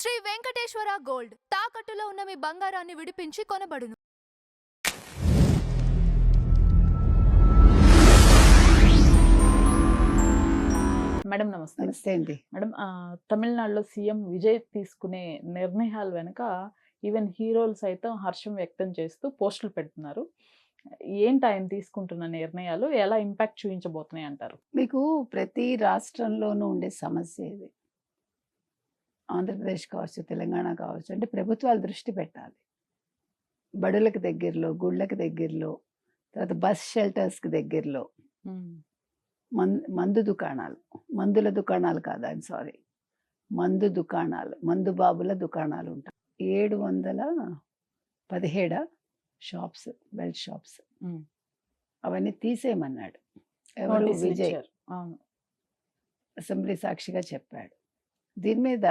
Shri Venkateswara gold తాకట్టులో ఉన్న మీ బంగారాన్ని విడిపించి కొనబడును. మేడం నమస్తే. నమస్తే అండి. మేడం తమిళనాడులో సీఎం విజయ్ తీసుకునే నిర్ణయాల వెనక ఈవెన్ హీరోలు సైతం హర్షం వ్యక్తం చేస్తూ పోస్టులు పెడుతున్నారు. ఏంటి ఆయన తీసుకుంటున్న నిర్ణయాలు ఎలా ఇంపాక్ట్ చూపించబోతున్నాయి అంటారు? మీకు ప్రతి రాష్ట్రంలోనూ ఉండే సమస్య ఇది. ఆంధ్రప్రదేశ్ కావచ్చు, తెలంగాణ కావచ్చు, అంటే ప్రభుత్వాలు దృష్టి పెట్టాలి. బడులకు దగ్గరలో, గుళ్ళకి దగ్గరలో, తర్వాత బస్ షెల్టర్స్కి దగ్గరలో మందు దుకాణాలు, మందుల దుకాణాలు కాదు, ఐఎమ్ సారీ, మందు దుకాణాలు, మందు బాబుల దుకాణాలు ఉంటాయి. 717 షాప్స్, బెల్ట్ షాప్స్, అవన్నీ తీసేయమన్నాడు. ఎవరు? విజయ్ అసెంబ్లీ సాక్షిగా చెప్పాడు. దీని మీద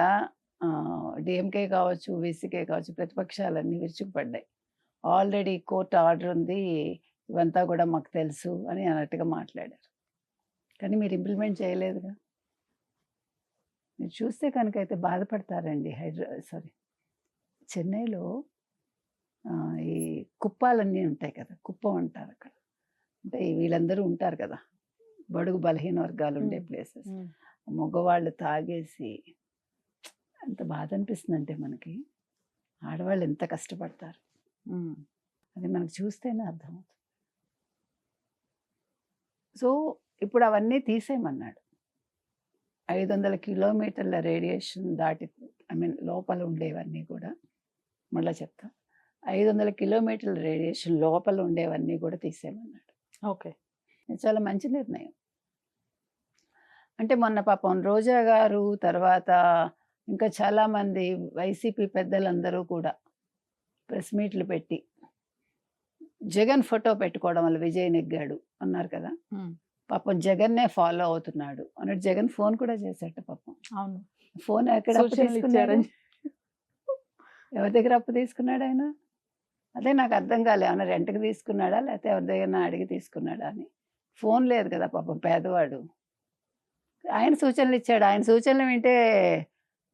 డిఎంకే కావచ్చు, వీసీకే కావచ్చు, ప్రతిపక్షాలన్నీ విరుచుకుపడ్డాయి. ఆల్రెడీ కోర్టు ఆర్డర్ ఉంది, ఇవంతా కూడా మాకు తెలుసు అని అన్నట్టుగా మాట్లాడారు. కానీ మీరు ఇంప్లిమెంట్ చేయలేదుగా. మీరు చూస్తే కనుక అయితే బాధపడతారండి. చెన్నైలో ఈ కుప్పాలన్నీ ఉంటాయి కదా, కుప్పం అంటారు అక్కడ. అంటే వీళ్ళందరూ ఉంటారు కదా, బడుగు బలహీన వర్గాలు ఉండే ప్లేసెస్. మగవాళ్ళు తాగేసి ఎంత బాధ అనిపిస్తుందంటే మనకి, ఆడవాళ్ళు ఎంత కష్టపడతారు అది మనకు చూస్తేనే అర్థమవుతుంది. సో ఇప్పుడు అవన్నీ తీసేయమన్నాడు. 500 కిలోమీటర్ల రేడియేషన్ దాటి, లోపల ఉండేవన్నీ కూడా, మళ్ళీ చెప్తా, 500 కిలోమీటర్ల రేడియేషన్ లోపల ఉండేవన్నీ కూడా తీసేయమన్నాడు. ఓకే, చాలా మంచి నిర్ణయం. అంటే మొన్న పాపం రోజా గారు, తర్వాత ఇంకా చాలామంది వైసీపీ పెద్దలందరూ కూడా ప్రెస్ మీట్లు పెట్టి జగన్ ఫోటో పెట్టుకోవడం వల్ల విజయ్ నెగ్గాడు అన్నారు కదా. పాపం జగన్నే ఫాలో అవుతున్నాడు అన్నట్టు జగన్ ఫోన్ కూడా చేశాట పాపం. అవును, ఫోన్ ఎక్కడ అప్పు తీసుకున్నాడు? ఎవరి దగ్గర అప్పు తీసుకున్నాడు ఆయన? అదే నాకు అర్థం కాలే, ఏమన్నా రెంట్కి తీసుకున్నాడా లేకపోతే ఎవరి దగ్గర అడిగి తీసుకున్నాడా అని. ఫోన్ లేదు కదా పాపం, పేదవాడు. ఆయన సూచనలు ఇచ్చాడు. ఆయన సూచనలు వింటే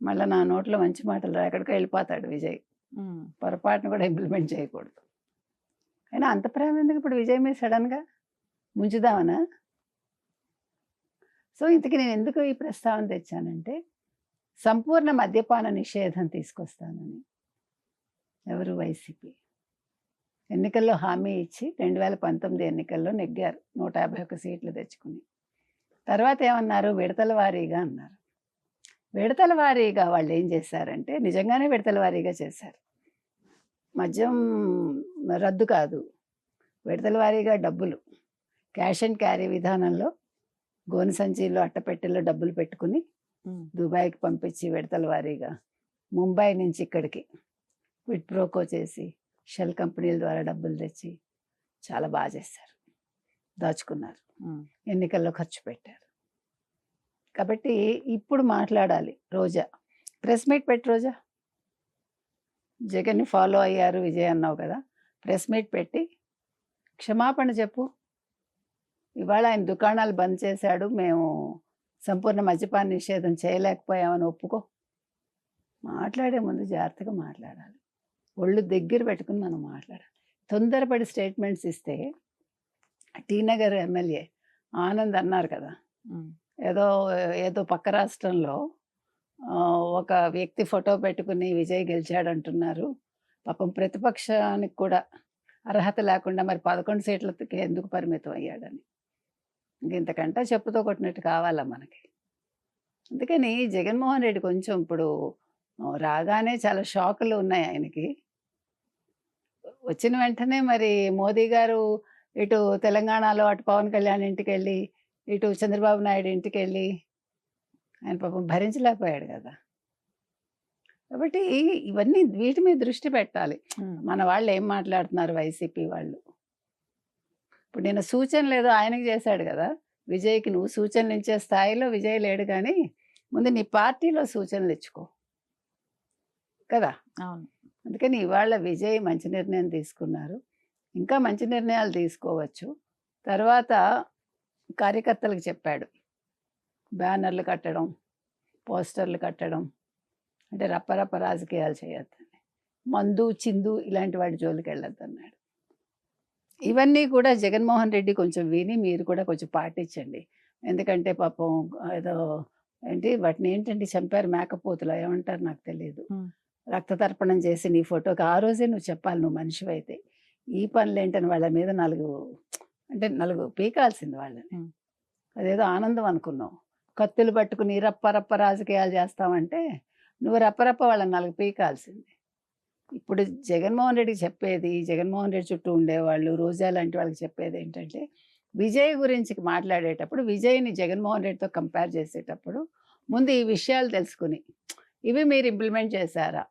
మళ్ళీ నా నోట్లో మంచి మాటలు ఎక్కడికో వెళ్ళిపోతాడు విజయ్. పొరపాటును కూడా ఇంప్లిమెంట్ చేయకూడదు. అయినా అంత ప్రేమ ఎందుకు ఇప్పుడు విజయ్ మీద సడన్గా? ముంచుదామనా? సో ఇంతకీ నేను ఎందుకు ఈ ప్రస్తావన తెచ్చానంటే, సంపూర్ణ మద్యపాన నిషేధం తీసుకొస్తానని ఎవరు? వైసీపీ ఎన్నికల్లో హామీ ఇచ్చి 2019 ఎన్నికల్లో నెగ్గారు, 151 సీట్లు తెచ్చుకుని. తర్వాత ఏమన్నారు? విడతల వారీగా అన్నారు. విడతల వారీగా వాళ్ళు ఏం చేశారంటే, నిజంగానే విడతల వారీగా చేశారు. మద్యం రద్దు కాదు, విడతల వారీగా డబ్బులు క్యాష్ అండ్ క్యారీ విధానంలో గోను సంచిలో అట్టపెట్టెలో డబ్బులు పెట్టుకుని దుబాయ్కి పంపించి విడతల వారీగా ముంబై నుంచి ఇక్కడికి క్విడ్ ప్రోకో చేసి షెల్ కంపెనీల ద్వారా డబ్బులు తెచ్చి చాలా బాగా చేశారు, దాచుకున్నారు, ఎన్నికల్లో ఖర్చు పెట్టారు. కాబట్టి ఇప్పుడు మాట్లాడాలి రోజా. ప్రెస్ మీట్ పెట్టి, రోజా జగన్ని ఫాలో అయ్యారు విజయ్ అన్నావు కదా, ప్రెస్ మీట్ పెట్టి క్షమాపణ చెప్పు. ఇవాళ ఆయన దుకాణాలు బంద్ చేశాడు, మేము సంపూర్ణ మద్యపాన నిషేధం చేయలేకపోయామని ఒప్పుకో. మాట్లాడే ముందు జాగ్రత్తగా మాట్లాడాలి, ఒళ్ళు దగ్గర పెట్టుకుని మనం మాట్లాడాలి. తొందరపడి స్టేట్మెంట్స్ ఇస్తే, టీనగర్ ఎమ్మెల్యే ఆనంద్ అన్నారు కదా, ఏదో పక్క రాష్ట్రంలో ఒక వ్యక్తి ఫోటో పెట్టుకుని విజయ్ గెలిచాడు అంటున్నారు. పాపం ప్రతిపక్షానికి కూడా అర్హత లేకుండా మరి 11 సీట్లకి ఎందుకు పరిమితం అయ్యాడని. ఇంతకంటే చెప్పుతో కొట్టినట్టు కావాలా మనకి. అందుకని జగన్మోహన్ రెడ్డి కొంచెం ఇప్పుడు రాగానే చాలా షాకులు ఉన్నాయి ఆయనకి. వచ్చిన వెంటనే మరి మోదీ గారు ఇటు తెలంగాణలో అటు పవన్ కళ్యాణ్ ఇంటికి వెళ్ళి, ఇటు చంద్రబాబు నాయుడు ఇంటికి వెళ్ళి ఆయన పాపం భరించలేకపోయాడు కదా. కాబట్టి ఇవన్నీ వీటి మీద దృష్టి పెట్టాలి. మన వాళ్ళు ఏం మాట్లాడుతున్నారు వైసీపీ వాళ్ళు. ఇప్పుడు నేను సూచనలు ఏదో ఆయనకి చేశాడు కదా విజయ్కి, నువ్వు సూచనలు ఇచ్చే స్థాయిలో విజయ్ లేడు, కానీ ముందు నీ పార్టీలో సూచనలు ఇచ్చుకో కదా. అవును, అందుకని ఇవాళ విజయ్ మంచి నిర్ణయం తీసుకున్నారు, ఇంకా మంచి నిర్ణయాలు తీసుకోవచ్చు. తర్వాత కార్యకర్తలకు చెప్పాడు, బ్యానర్లు కట్టడం, పోస్టర్లు కట్టడం, అంటే రప్పరప్ప రాజకీయాలు చేయొద్దని, మందు చిందు ఇలాంటి వాటి జోలికి వెళ్ళొద్దన్నాడు. ఇవన్నీ కూడా జగన్మోహన్ రెడ్డి కొంచెం విని మీరు కూడా కొంచెం పాటించండి. ఎందుకంటే పాపం ఏదో ఏంటి వాటిని ఏంటంటే చంపారు, మేకపోతులు ఏమంటారు నాకు తెలియదు, రక్త తర్పణం చేసి నీ ఫోటోకి ఆ రోజే నువ్వు చెప్పాలి నువ్వు మనిషివైతే. ఈ పనులు ఏంటని వాళ్ళ మీద నలుగు పీకాల్సింది వాళ్ళని. అదేదో ఆనందం అనుకున్నావు. కత్తులు పట్టుకుని రప్పరప్ప రాజకీయాలు చేస్తామంటే నువ్వు రప్పరప్ప వాళ్ళని నలుగు పీకాల్సింది. ఇప్పుడు జగన్మోహన్ రెడ్డికి చెప్పేది, జగన్మోహన్ రెడ్డి చుట్టూ ఉండేవాళ్ళు, రోజా లాంటి వాళ్ళకి చెప్పేది ఏంటంటే, విజయ్ గురించి మాట్లాడేటప్పుడు విజయ్ని జగన్మోహన్ రెడ్డితో కంపేర్ చేసేటప్పుడు ముందు ఈ విషయాలు తెలుసుకుని, ఇవి మీరు ఇంప్లిమెంట్ చేశారా,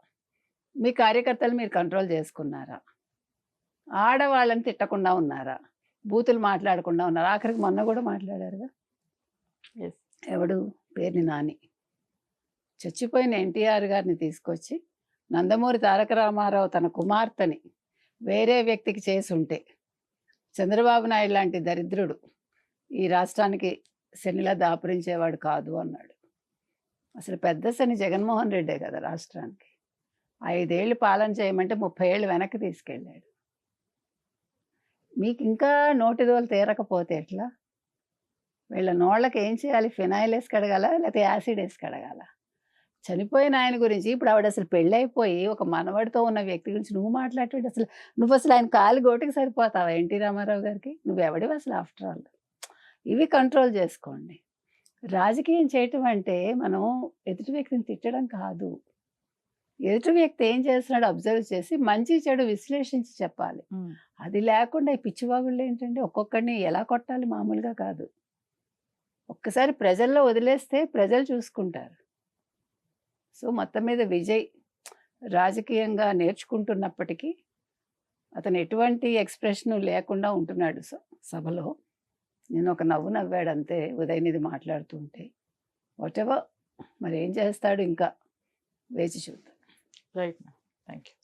మీ కార్యకర్తలు మీరు కంట్రోల్ చేసుకున్నారా, ఆడవాళ్ళని తిట్టకుండా ఉన్నారా, బూతులు మాట్లాడకుండా ఉన్నారు. ఆఖరికి మొన్న కూడా మాట్లాడారుగా, ఎవడు పేరుని నాని, చచ్చిపోయిన ఎన్టీఆర్ గారిని తీసుకొచ్చి నందమూరి తారక రామారావు తన కుమార్తెని వేరే వ్యక్తికి చేసి ఉంటే చంద్రబాబు నాయుడు లాంటి దరిద్రుడు ఈ రాష్ట్రానికి శనిలా దాపురించేవాడు కాదు అన్నాడు. అసలు పెద్ద శని జగన్మోహన్ రెడ్డే కదా రాష్ట్రానికి. 5 ఏళ్ళు పాలన చేయమంటే 30 ఏళ్ళు వెనక్కి తీసుకెళ్ళాడు. మీకు ఇంకా నోటిదోలు తీరకపోతే ఎట్లా? వీళ్ళ నోళ్ళకి ఏం చేయాలి? ఫినాయిల్ వేసి కడగాల, లేకపోతే యాసిడ్ వేసి కడగాల? చనిపోయిన ఆయన గురించి ఇప్పుడు ఆవిడ అసలు పెళ్ళైపోయి ఒక మనవడితో ఉన్న వ్యక్తి గురించి నువ్వు మాట్లాడేటప్పుడు నువ్వు అసలు ఆయన కాలి గోటికి సరిపోతావా ఎన్టీ రామారావు గారికి? నువ్వెవడివి అసలు ఆఫ్టర్ ఆల్? ఇవి కంట్రోల్ చేసుకోండి. రాజకీయం చేయటం అంటే మనం ఎదుటి వ్యక్తిని తిట్టడం కాదు. ఎదుటి వ్యక్తి ఏం చేస్తున్నాడో అబ్జర్వ్ చేసి మంచి చెడు విశ్లేషించి చెప్పాలి. అది లేకుండా ఈ పిచ్చివాగుళ్ళు ఏంటంటే ఒక్కొక్కడిని ఎలా కొట్టాలి మామూలుగా కాదు. ఒక్కసారి ప్రజల్లో వదిలేస్తే ప్రజలు చూసుకుంటారు. సో మొత్తం మీద విజయ్ రాజకీయంగా నేర్చుకుంటున్నప్పటికీ అతను ఎటువంటి ఎక్స్ప్రెషన్ లేకుండా ఉంటున్నాడు సభలో. నేను ఒక నవ్వు నవ్వాడు అంతే ఉదయనిధి మాట్లాడుతుంటే. వాట్ ఎవర్ మరి ఏం చేస్తాడు ఇంకా వేచి చూద్దాం. Right, thank you.